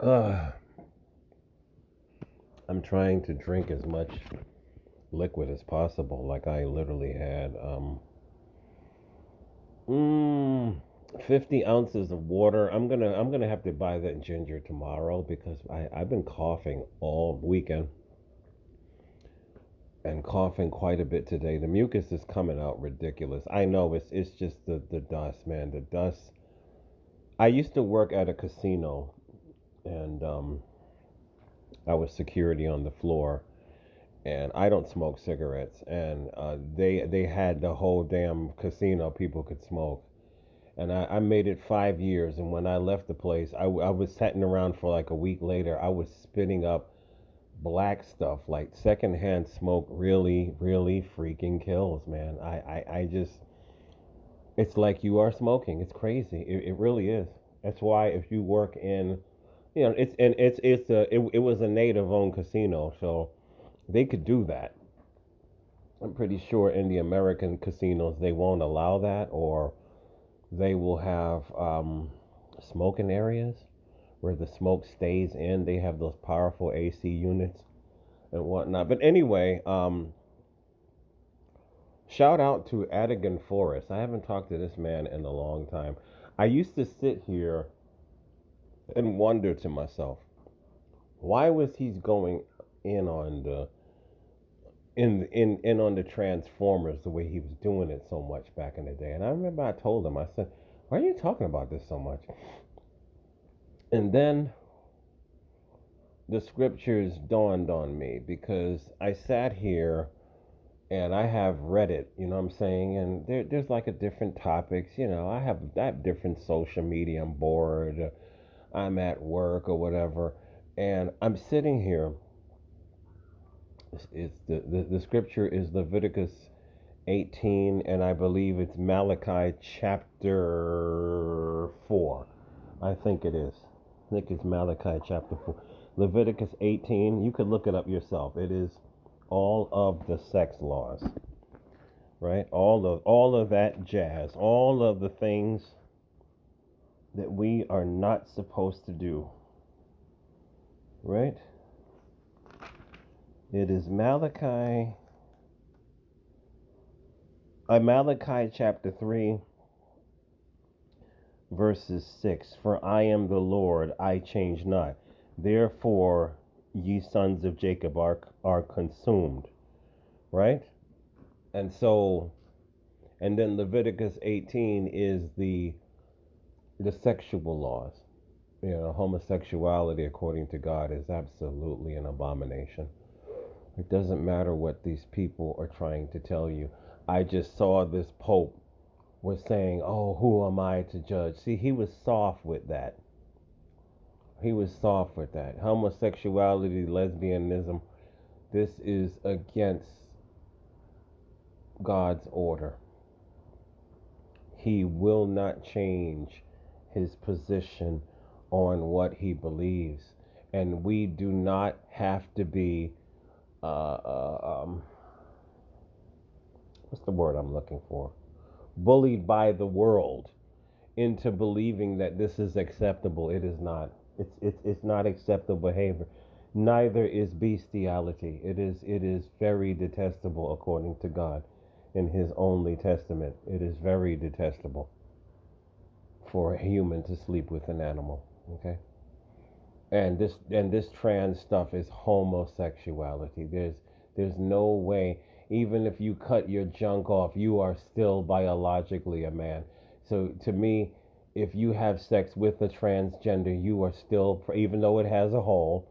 Uh, I'm trying to drink as much liquid as possible. Like I literally had mm, 50 ounces of water. I'm gonna have to buy that ginger tomorrow because I've been coughing all weekend and coughing quite a bit today. The mucus is coming out ridiculous. I know it's just the dust, man. The dust. I used to work at a casino and I was security on the floor and I don't smoke cigarettes. And they had the whole damn casino people could smoke. And I made it 5 years. And when I left the place, I was sitting around for like a week later. I was spitting up black stuff. Like secondhand smoke really, really freaking kills, man. I just, it's like you are smoking. It's crazy. It really is. That's why if you work in, it was a native owned casino. So they could do that. I'm pretty sure in the American casinos they won't allow that, or they will have smoking areas where the smoke stays in. They have those powerful AC units and whatnot. But anyway, shout out to Adigan Forrest. I haven't talked to this man in a long time. I used to sit here and wonder to myself, why was he going in on the in on the Transformers the way he was doing it so much back in the day? And I remember I told him, I said, why are you talking about this so much? And then the scriptures dawned on me because I sat here and I have read it, you know what I'm saying? And there's like a different topics, I have different social media. I'm bored, I'm at work or whatever, and I'm sitting here. It's the scripture is Leviticus 18, and I believe it's Malachi chapter 4. I think it is. I think it's Malachi chapter 4. Leviticus 18, you could look it up yourself. It is all of the sex laws, right? All of that jazz, all of the things that we are not supposed to do, right? It is Malachi chapter 3 verses 6. For I am the Lord, I change not. Therefore ye sons of Jacob are consumed, right? And so, and then Leviticus 18 is the sexual laws. Homosexuality according to God is absolutely an abomination. It doesn't matter what these people are trying to tell you. I just saw this Pope was saying, "Oh, who am I to judge?" See, he was soft with that. He was soft with that. Homosexuality, lesbianism, this is against God's order. He will not change his position on what he believes. And we do not have to be, uh, uh, um, what's the word I'm looking for? Bullied by the world into believing that this is acceptable. It is not. It's not acceptable behavior. Neither is bestiality. It is very detestable according to God in his only testament. It is very detestable for a human to sleep with an animal. Okay? And this trans stuff is homosexuality. There's no way, even if you cut your junk off, you are still biologically a man. So to me, if you have sex with a transgender, you are still, even though it has a hole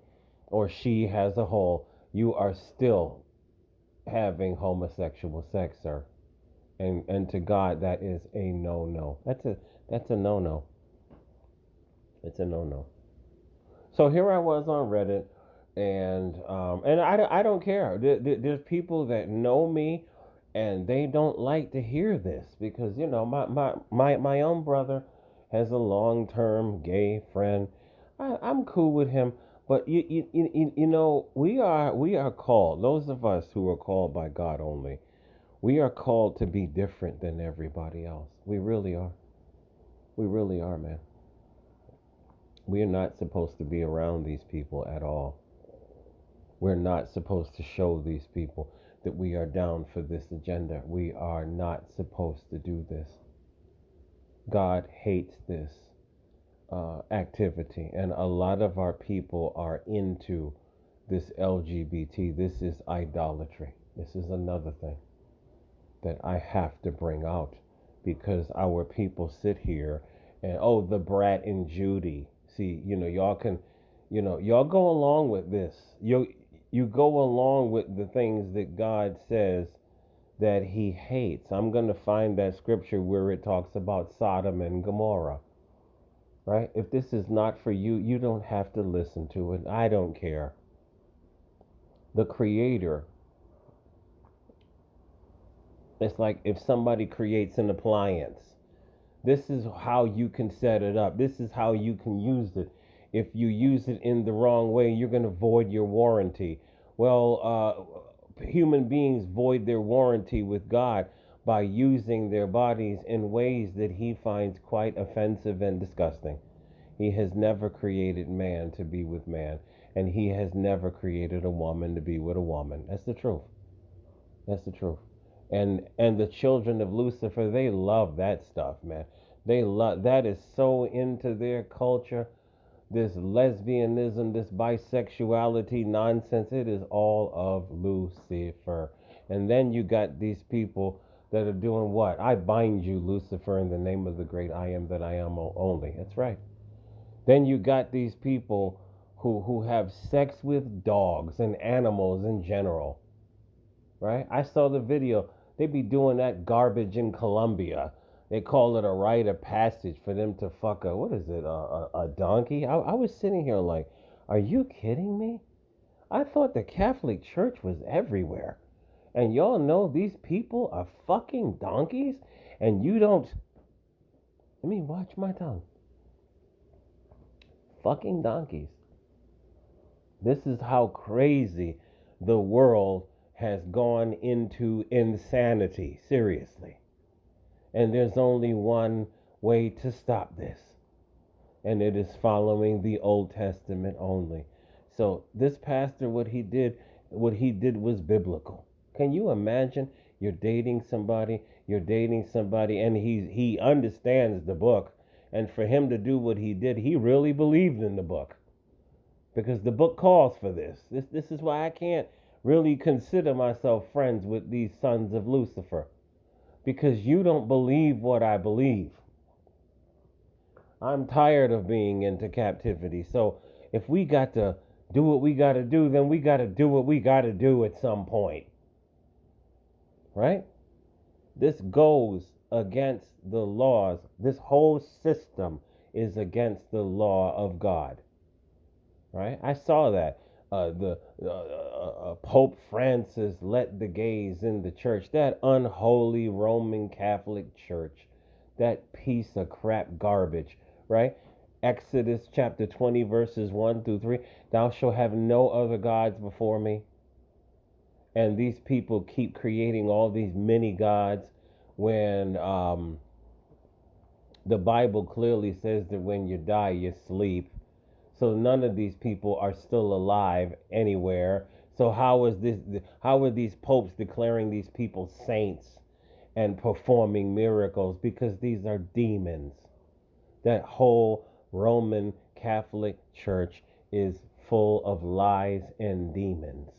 or she has a hole, you are still having homosexual sex, sir. And to God, that is a no-no. That's a no-no. It's a no-no. So here I was on Reddit, and I don't care. There's people that know me, and they don't like to hear this because my own brother has a long-term gay friend. I'm cool with him, but we are called. Those of us who are called by God only, we are called to be different than everybody else. We really are. We really are, man. We're not supposed to be around these people at all. We're not supposed to show these people that we are down for this agenda. We are not supposed to do this. God hates this activity, and a lot of our people are into this LGBT. This is idolatry. This is another thing that I have to bring out because our people sit here and, oh, the brat and Judy. See, y'all can, y'all go along with this. You go along with the things that God says that He hates. I'm going to find that scripture where it talks about Sodom and Gomorrah. Right? If this is not for you, you don't have to listen to it. I don't care. The Creator, it's like if somebody creates an appliance. This is how you can set it up. This is how you can use it. If you use it in the wrong way, you're going to void your warranty. Well, human beings void their warranty with God by using their bodies in ways that He finds quite offensive and disgusting. He has never created man to be with man, and He has never created a woman to be with a woman. That's the truth. That's the truth. And the children of Lucifer, they love that stuff, man. They love that is so into their culture. This lesbianism, this bisexuality nonsense, it is all of Lucifer. And then you got these people that are doing what? I bind you, Lucifer, in the name of the great I am that I am only. That's right. Then you got these people who have sex with dogs and animals in general, right? I saw the video. They be doing that garbage in Colombia. They call it a rite of passage for them to fuck what is it, a donkey? I was sitting here like, are you kidding me? I thought the Catholic Church was everywhere. And y'all know these people are fucking donkeys? And you don't. Let me watch my tongue. Fucking donkeys. This is how crazy the world has gone into insanity, seriously. And there's only one way to stop this, and it is following the Old Testament only. So this pastor, what he did was biblical. Can you imagine? You're dating somebody, and he understands the book, and for him to do what he did, he really believed in the book because the book calls for this. This is why I can't really consider myself friends with these sons of Lucifer, because you don't believe what I believe. I'm tired of being into captivity. So if we got to do what we got to do, then we got to do what we got to do at some point. Right? This goes against the laws. This whole system is against the law of God. Right? I saw that. The Pope Francis let the gays in the church. That unholy Roman Catholic Church. That piece of crap garbage. Right? Exodus chapter 20, verses 1 through 3. Thou shalt have no other gods before me. And these people keep creating all these mini gods when the Bible clearly says that when you die, you sleep. So none of these people are still alive anywhere. So how are these popes declaring these people saints and performing miracles? Because these are demons. That whole Roman Catholic Church is full of lies and demons.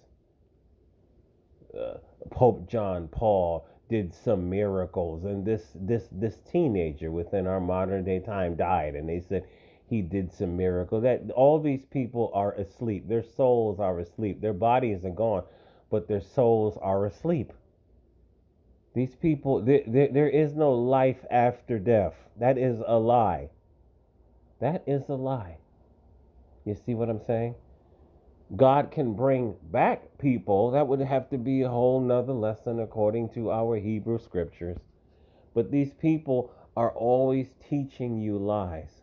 Pope John Paul did some miracles, and this teenager within our modern day time died, and they said he did some miracle. That all these people are asleep. Their souls are asleep. Their bodies are gone, but their souls are asleep. These people, there is no life after death. That is a lie. That is a lie. You see what I'm saying? God can bring back people. That would have to be a whole nother lesson according to our Hebrew scriptures. But these people are always teaching you lies,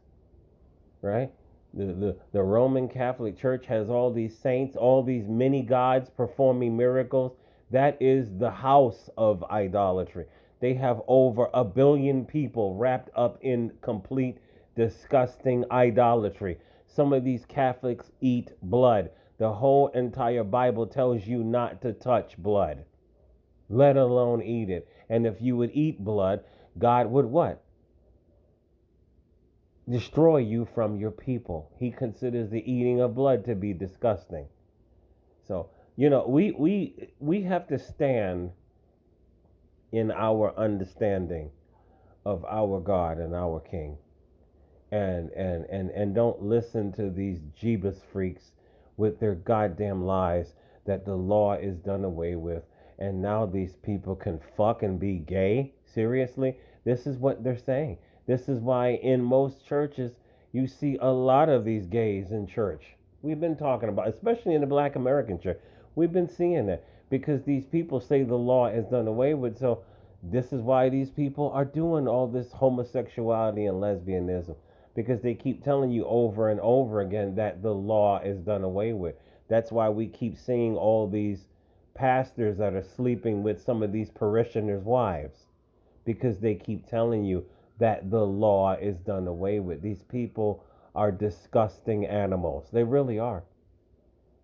right? The Roman Catholic Church has all these saints, all these mini gods performing miracles. That is the house of idolatry. They have over 1 billion people wrapped up in complete disgusting idolatry. Some of these Catholics eat blood. The whole entire Bible tells you not to touch blood, let alone eat it. And if you would eat blood, God would what? Destroy you from your people. He considers the eating of blood to be disgusting. So, we have to stand in our understanding of our God and our King. And don't listen to these Jeebus freaks with their goddamn lies that the law is done away with and now these people can fuck and be gay. Seriously, this is what they're saying. This is why in most churches you see a lot of these gays in church. We've been talking about, especially in the Black American church, we've been seeing that because these people say the law is done away with. So this is why these people are doing all this homosexuality and lesbianism, because they keep telling you over and over again that the law is done away with. That's why we keep seeing all these pastors that are sleeping with some of these parishioners' wives, because they keep telling you that the law is done away with. These people are disgusting animals. They really are.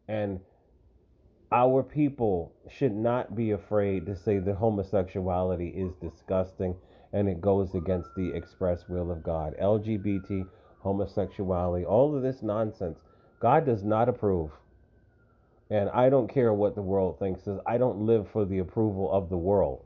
And our people should not be afraid to say that homosexuality is disgusting and it goes against the express will of God. LGBT, homosexuality, all of this nonsense, God does not approve. And I don't care what the world thinks. I don't live for the approval of the world.